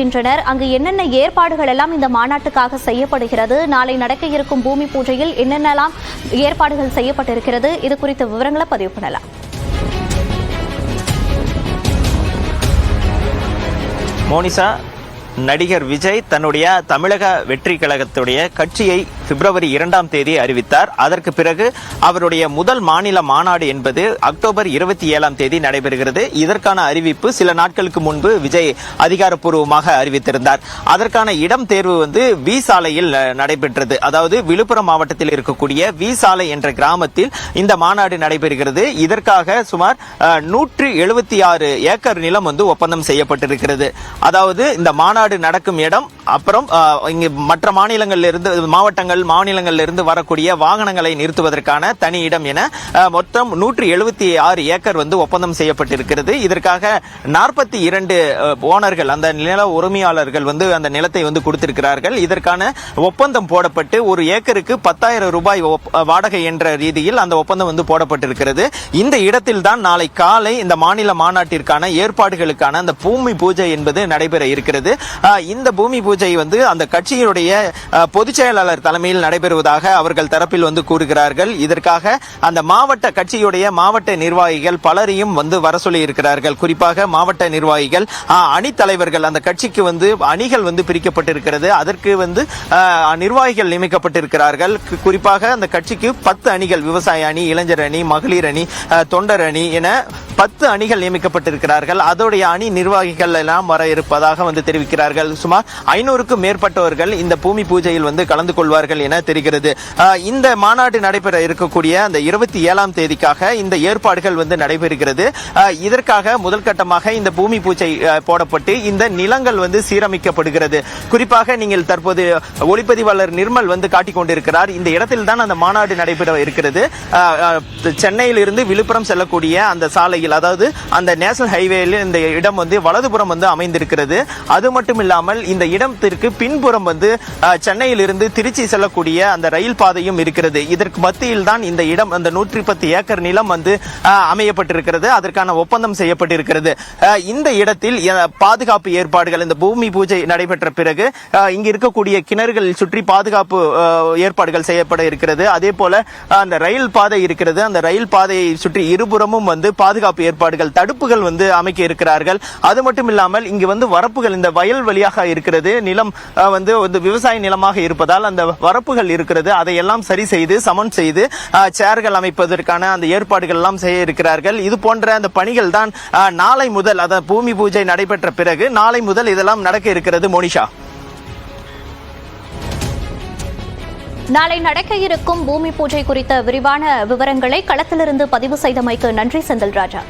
அங்கு என்னென்ன ஏற்பாடுகள் எல்லாம் இந்த மாநாட்டுக்காக செய்யப்படுகிறது, நாளை நடக்க இருக்கும் பூமி பூஜையில் என்னென்னலாம் ஏற்பாடுகள் செய்யப்பட்டிருக்கிறது, இது குறித்த விவரங்களை பதிவு பண்ணலாம். மோனிஷா, நடிகர் விஜய் தன்னுடைய தமிழக வெற்றி கழகத்துடைய கட்சியை பிப்ரவரி 2ஆம் தேதி அறிவித்தார். அதற்கு பிறகு அவருடைய முதல் மாநில மாநாடு என்பது அக்டோபர் 27ஆம் தேதி நடைபெறுகிறது. இதற்கான அறிவிப்பு சில நாட்களுக்கு முன்பு விஜய் அதிகாரப்பூர்வமாக அறிவித்திருந்தார். அதற்கான இடம் தேர்வு வி சாலையில் நடைபெற்றது. அதாவது விழுப்புரம் மாவட்டத்தில் இருக்கக்கூடிய வி சாலை என்ற கிராமத்தில் இந்த மாநாடு நடைபெறுகிறது. இதற்காக சுமார் 176 ஏக்கர் நிலம் ஒப்பந்தம் செய்யப்பட்டிருக்கிறது. அதாவது இந்த மாநாடு நடக்கும் இடம், அப்புறம் இங்கு மற்ற மாநிலங்களில் இருந்து வரக்கூடிய வாகனங்களை நிறுத்துவதற்கான தனி இடம் என மொத்தம் 176 ஏக்கர் ஒப்பந்தம் செய்யப்பட்டிருக்கிறது. இதற்காக 42 ஓனர்கள், அந்த நில உரிமையாளர்கள் அந்த நிலத்தை கொடுத்திருக்கிறார்கள். இதற்கான ஒப்பந்தம் போடப்பட்டு ஒரு ஏக்கருக்கு 10,000 ரூபாய் வாடகை என்ற ரீதியில் அந்த ஒப்பந்தம் போடப்பட்டிருக்கிறது. இந்த இடத்தில் தான் நாளை காலை இந்த மாநில மாநாட்டிற்கான ஏற்பாடுகளுக்கான அந்த பூமி பூஜை என்பது நடைபெற இருக்கிறது. இந்த பூமி பூஜை அந்த கட்சியினுடைய பொதுச் செயலாளர் தலைமையில் நடைபெறுவதாக அவர்கள் தரப்பில் கூறுகிறார்கள். இதற்காக அந்த கட்சியுடைய மாவட்ட நிர்வாகிகள் பலரையும் வர சொல்லி இருக்கிறார்கள். குறிப்பாக மாவட்ட நிர்வாகிகள், அணி தலைவர்கள், அந்த கட்சிக்கு அணிகள் பிரிக்கப்பட்டிருக்கிறது. அதற்கு நிர்வாகிகள் நியமிக்கப்பட்டிருக்கிறார்கள். குறிப்பாக அந்த கட்சிக்கு 10 அணிகள், விவசாய அணி, இளைஞர் அணி, மகளிர் அணி, தொண்டர் அணி என 10 அணிகள் நியமிக்கப்பட்டிருக்கிறார்கள். அதோடைய அணி நிர்வாகிகள் எல்லாம் வர இருப்பதாக தெரிவிக்கிறார்கள். சுமார் 500க்கும் மேற்பட்டவர்கள் இந்த பூமி பூஜையில் கலந்து கொள்வார்கள் என தெரிகிறது. இந்த மாநாடு நடைபெற இருக்கக்கூடிய அந்த 27ஆம் தேதிக்காக இந்த ஏற்பாடுகள் நடைபெறுகிறது. இதற்காக முதல் கட்டமாக இந்த பூமி பூஜை போடப்பட்டு இந்த நிலங்கள் சீரமைக்கப்படுகிறது. குறிப்பாக நீங்கள் தற்போது ஒளிப்பதிவாளர் நிர்மல் காட்டிக் கொண்டிருக்கிறார். இந்த இடத்தில் தான் அந்த மாநாடு நடைபெற இருக்கிறது. சென்னையில் இருந்து விழுப்புரம் செல்லக்கூடிய அந்த சாலையில், அதாவது அந்த நேஷனல் ஹைவேயில் இந்த இடம் வலதுபுறம் அமைந்திருக்கிறது. அது மட்டும் இல்லாமல் இந்த இடத்திற்கு பின்புறம் சென்னையில் இருந்து திருச்சி செல்லக்கூடிய அந்த ரயில் பாதையும் இருக்கிறது. இதற்கு மத்தியில் தான் இந்த இடம், அந்த 110 ஏக்கர் நிலம் அமையப்பட்டிருக்கிறது. அதற்கான ஒப்பந்தம் செய்யப்பட்டிருக்கிறது. இந்த இடத்தில் பாதுகாப்பு ஏற்பாடுகள், இந்த பூமி பூஜை நடைபெற்ற பிறகு இங்கு இருக்கக்கூடிய கிணறுகளில் சுற்றி பாதுகாப்பு ஏற்பாடுகள் செய்யப்பட இருக்கிறது. அதே போல அந்த ரயில் பாதை இருக்கிறது. அந்த ரயில் பாதையை சுற்றி இருபுறமும் பாதுகாப்பு ஏற்பாடுகள், தடுப்புகள் அமைக்க இருக்கிறார்கள். அது மட்டும் இல்லாமல் இங்கு வரப்புகள், இந்த வயல் வழியாக இருக்கிறது, நிலம் விவசாய நிலமாக இருப்பதால் அந்த வரப்புகள் இருக்கிறது. அதையெல்லாம் சரி செய்து சமன் செய்து சேர்கள் அமைப்பதற்கான அந்த ஏற்பாடுகள் எல்லாம் செய்ய இருக்கிறார்கள். இது போன்ற அந்த பணிகள் தான் நாளை முதல், அதாவது பூமி பூஜை நடைபெற்ற பிறகு நாளை முதல் இதெல்லாம் நடக்க இருக்கிறது. மோனிஷா, நாளை நடக்க இருக்கும் பூமி பூஜை குறித்த விரிவான விவரங்களை களத்திலிருந்து பதிவு செய்தமைக்கு நன்றி செந்தில் ராஜா.